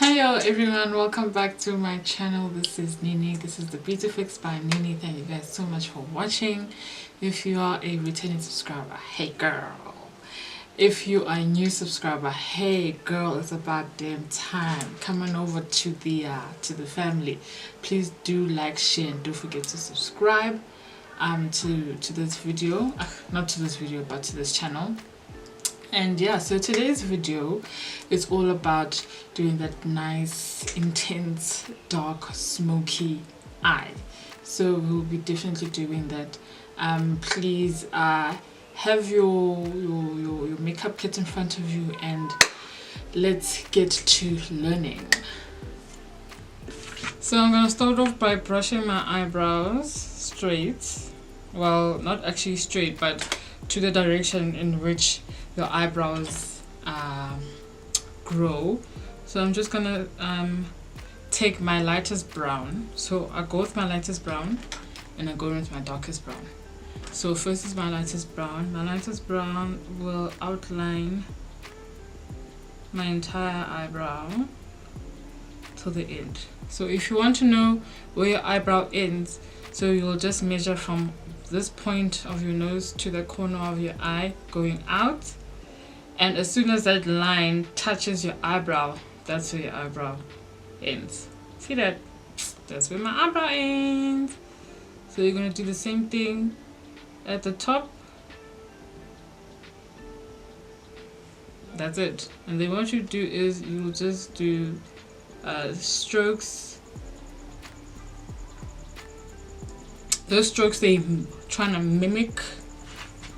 Hello everyone, welcome back to my channel. This is Nini. This is the Beauty Fix by Nini. Thank you guys so much for watching. If you are a returning subscriber, hey girl. If you are a new subscriber, hey girl, it's about damn time. Come on over to the family. Please do like, share, and don't forget to subscribe to this video. Not to this video, but to this channel. And yeah, so today's video is all about doing that nice, intense, dark, smoky eye. So we'll be definitely doing that. Please have your makeup kit in front of you and let's get to learning. So I'm gonna start off by brushing my eyebrows straight. Well, not actually straight, but to the direction in which your eyebrows grow. So I'm just gonna take my lightest brown. So I go with my lightest brown and I go with my darkest brown. So first is my lightest brown. My lightest brown will outline my entire eyebrow to the end. So if you want to know where your eyebrow ends, so you'll just measure from this point of your nose to the corner of your eye going out, and as soon as that line touches your eyebrow, that's where your eyebrow ends. See that? That's where my eyebrow ends. So you're going to do the same thing at the top. That's it. And then what you do is you'll just do strokes. Those strokes, they trying to mimic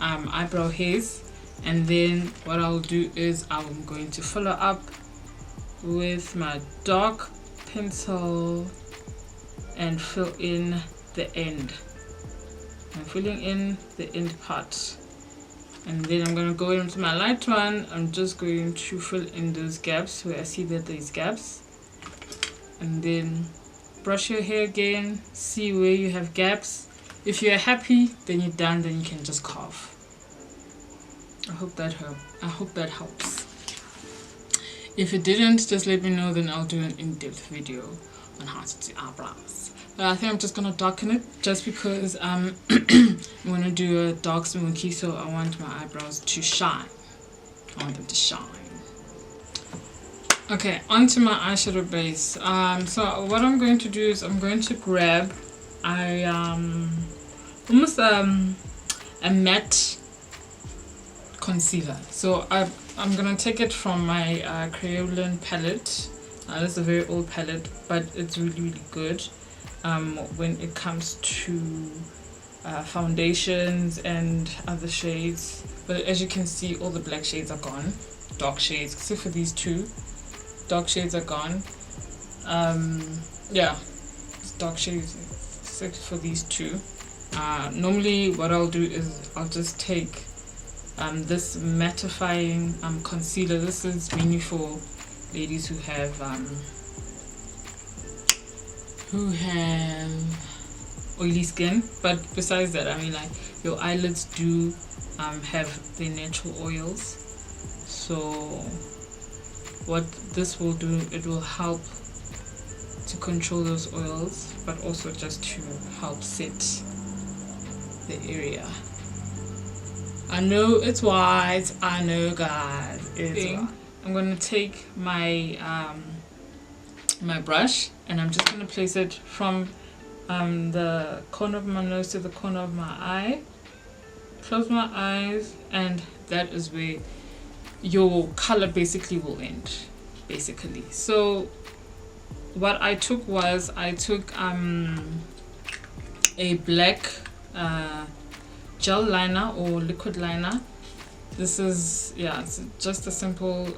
eyebrow hairs. And then what I'll do is I'm going to follow up with my dark pencil and fill in the end. I'm filling in the end part. And then I'm going to go into my light one. I'm just going to fill in those gaps where I see that there's gaps. And then brush your hair again, see where you have gaps. If you're happy, then you're done, then you can just carve. I hope that helps. If it didn't, just let me know, then I'll do an in-depth video on how to do eyebrows. But I think I'm just gonna darken it just because I'm gonna do a dark smoky, so I want my eyebrows to shine. I want them to shine. Okay, onto my eyeshadow base. So what I'm going to do is I'm going to grab almost a matte concealer. So I'm gonna take it from my Kryolan palette. This is a very old palette, but it's really good when it comes to foundations and other shades. But as you can see, all the black shades are gone, dark shades except for these two. Dark shades are gone. Yeah, it's dark shades except for these two. Normally what I'll do is I'll just take this mattifying concealer. This is mainly for ladies who have oily skin, but besides that, I mean, like, your eyelids do have their natural oils. So what this will do, it will help to control those oils, but also just to help set the area. I know it's white, I know, guys, it's white. I'm going to take my my brush and I'm just going to place it from the corner of my nose to the corner of my eye. Close my eyes, and that is where your color basically will end, basically. So what I took was I took a black gel liner or liquid liner. This is, yeah, it's just a simple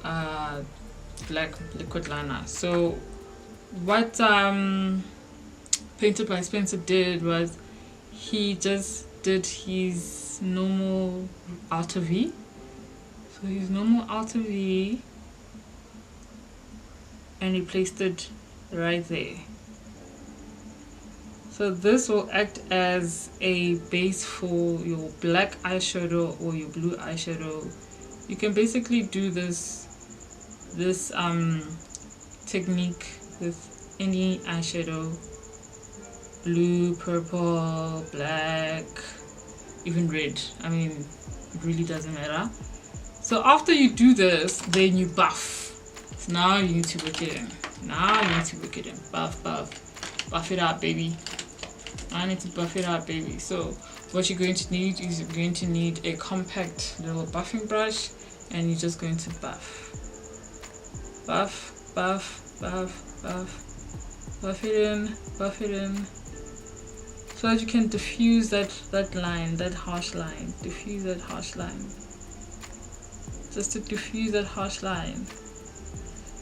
black liquid liner. So what Painted by Spencer did was he just did his normal outer V. So his normal outer V, and he placed it right there. So this will act as a base for your black eyeshadow or your blue eyeshadow. You can basically do this technique with any eyeshadow, blue, purple, black, even red. I mean, it really doesn't matter. So after you do this, then you buff. So now you need to work it in. Buff, buff it up, baby. I need to buff it up, baby. So what you're going to need is you're going to need a compact little buffing brush, and you're just going to buff it in, so that you can diffuse that line, that harsh line. Diffuse that harsh line. Just to diffuse that harsh line.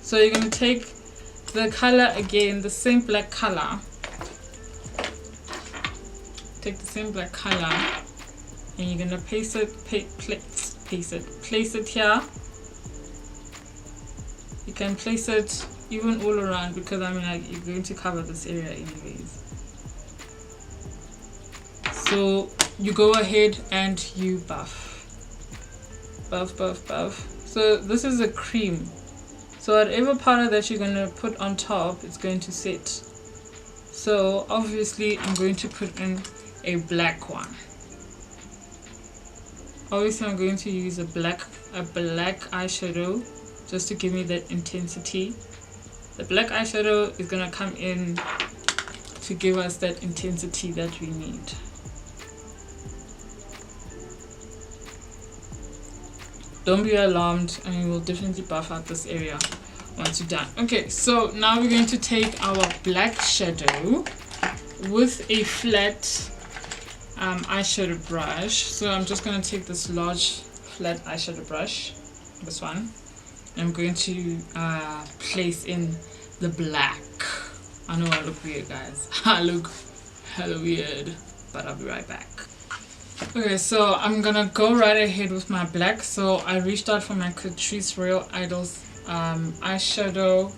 So you're going to take the color again, the same black color. Take the same black color, and you're going to place it here. You can place it even all around, because I mean, like, you're going to cover this area anyways. So you go ahead and you buff. So this is a cream. So whatever powder that you're going to put on top, it's going to set. So obviously I'm going to put in a black one. Obviously I'm going to use a black eyeshadow just to give me that intensity. The black eyeshadow is going to come in to give us that intensity that we need. Don't be alarmed, and we will definitely buff out this area once you're done. Okay, so now we're going to take our black shadow with a flat eyeshadow brush. So I'm just going to take this large flat eyeshadow brush, this one. I'm going to place in the black. I know I look weird, guys. I look hella weird, but I'll be right back. Okay, so I'm gonna go right ahead with my black. So I reached out for my Catrice Royal Idols eyeshadow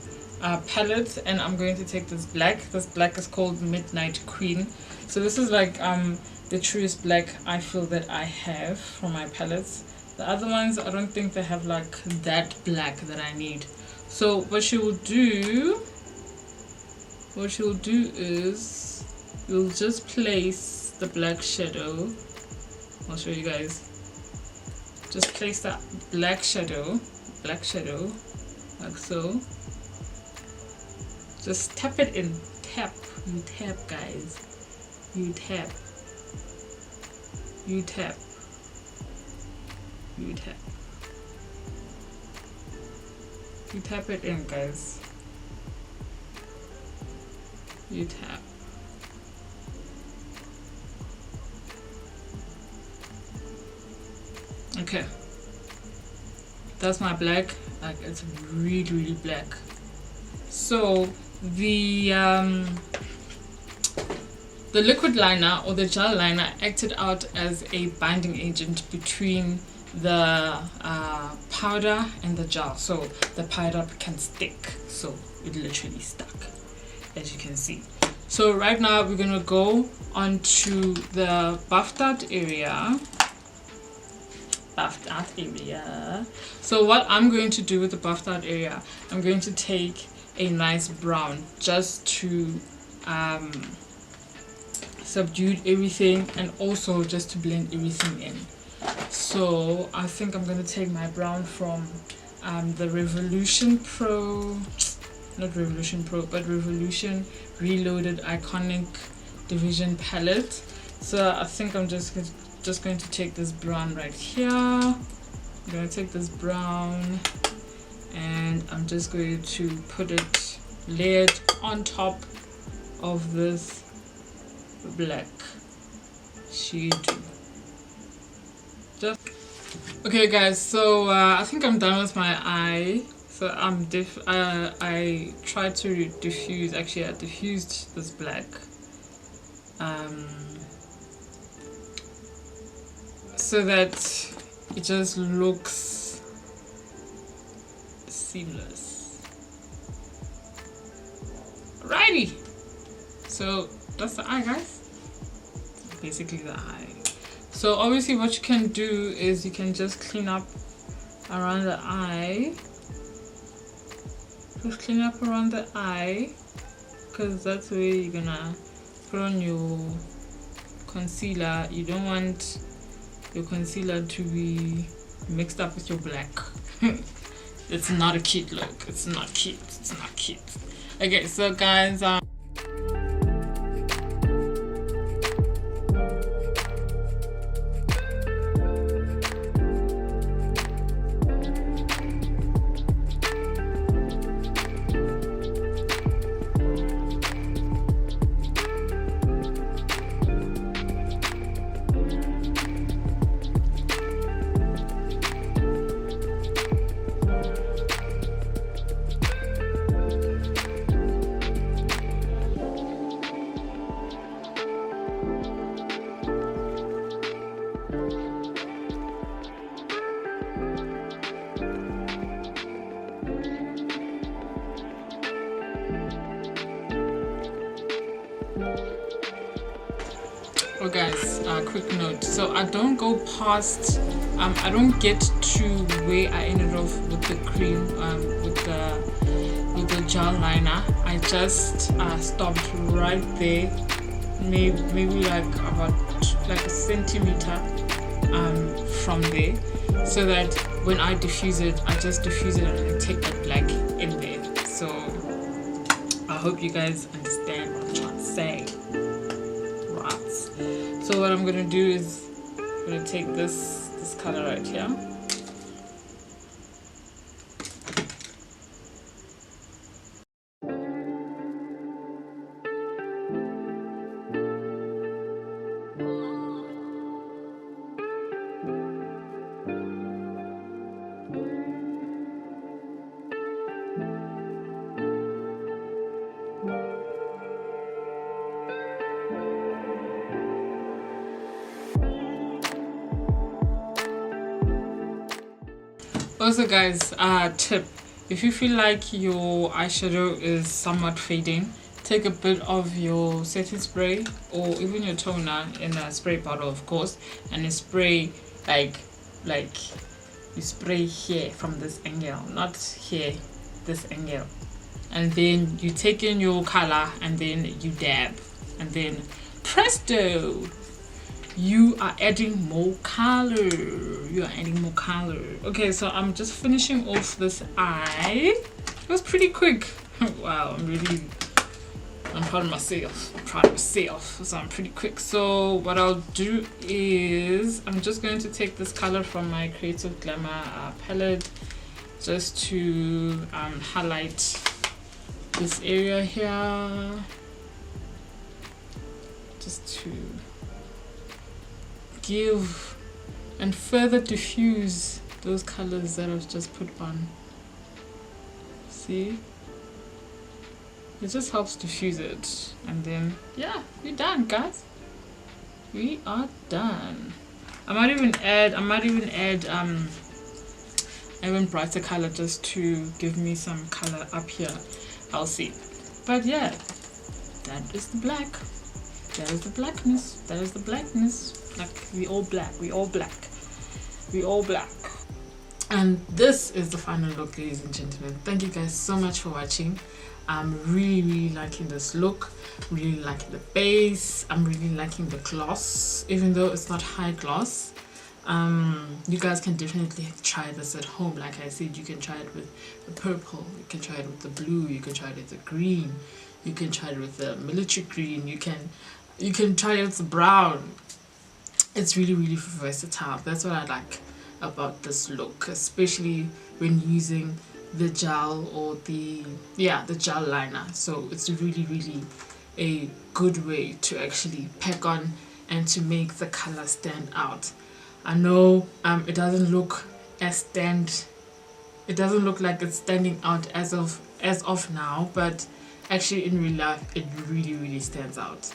palette, and I'm going to take this black. This black is called Midnight Queen. So this is like the truest black I feel that I have for my palettes. The other ones, I don't think they have like that black that I need. So what you will do is you'll just place the black shadow. I'll show you guys. Just place that black shadow like so. Just tap it in. You tap, guys. You tap it in, guys. You tap. Okay, that's my black. Like, it's really black. So the liquid liner or the gel liner acted out as a binding agent between the powder and the gel, so the powder can stick. So it literally stuck, as you can see. So right now we're gonna go onto the buffed out area. So what I'm going to do with the buffed out area, I'm going to take a nice brown just to subdue everything, and also just to blend everything in. So I think I'm going to take my brown from the Revolution Reloaded Iconic Division palette. So I think I'm just going to take this brown right here. I'm going to take this brown, and I'm just going to put it layered on top of this black shade. Okay guys, so I think I'm done with my eye. So I tried to diffuse, actually I diffused this black so that it just looks seamless. Alrighty, so that's the eye, guys. Basically the eye. So obviously what you can do is you can just clean up around the eye Just clean up around the eye, because that's where you're gonna put on your concealer. You don't want your concealer to be mixed up with your black. It's not a cute look. It's not cute. It's not cute. Okay, so guys, oh guys, quick note. So I don't go past, I don't get to where I ended off with the cream, with the gel liner. I just stopped right there, maybe like about like a centimeter from there, so that when I diffuse it, I just diffuse it and I take that black in there. So I hope you guys understand what I'm trying to say. So what I'm gonna do is I'm gonna take this color right here. Also guys, tip, if you feel like your eyeshadow is somewhat fading, take a bit of your setting spray or even your toner in a spray bottle, of course, and you spray like you spray here from this angle, not here, this angle, and then you take in your color and then you dab, and then presto, you are adding more color. Okay, so I'm just finishing off this eye. It was pretty quick. Wow, I'm proud of myself. So I'm pretty quick. So what I'll do is I'm just going to take this color from my Creative Glamour palette, just to highlight this area here, just to give and further diffuse those colors that I've just put on. See, it just helps diffuse it, and then yeah, we're done, guys. We are done. I might even add even brighter color just to give me some color up here. I'll see. But yeah, that is the black. That is the blackness. That is the blackness. Like, we all black. And this is the final look, ladies and gentlemen. Thank you guys so much for watching. I'm really liking this look. Really liking the base. I'm really liking the gloss, even though it's not high gloss. You guys can definitely try this at home. Like I said, you can try it with the purple, you can try it with the blue, you can try it with the green, you can try it with the military green, you can try it with the brown. It's really versatile. That's what I like about this look, especially when using the gel or the gel liner. So it's really a good way to actually pack on and to make the color stand out. I know it doesn't look like it's standing out as of now, but actually in real life it really stands out.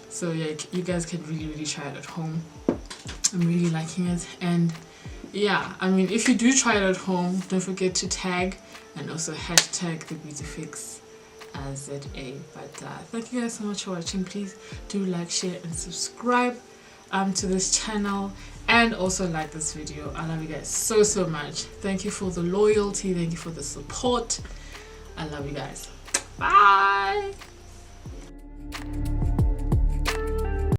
So yeah, you guys can really try it at home. I'm really liking it. And yeah, I mean, if you do try it at home, don't forget to tag and also hashtag the Beauty Fix ZA. But thank you guys so much for watching. Please do like, share and subscribe to this channel, and also like this video. I love you guys so much. Thank you for the loyalty, thank you for the support. I love you guys. Bye.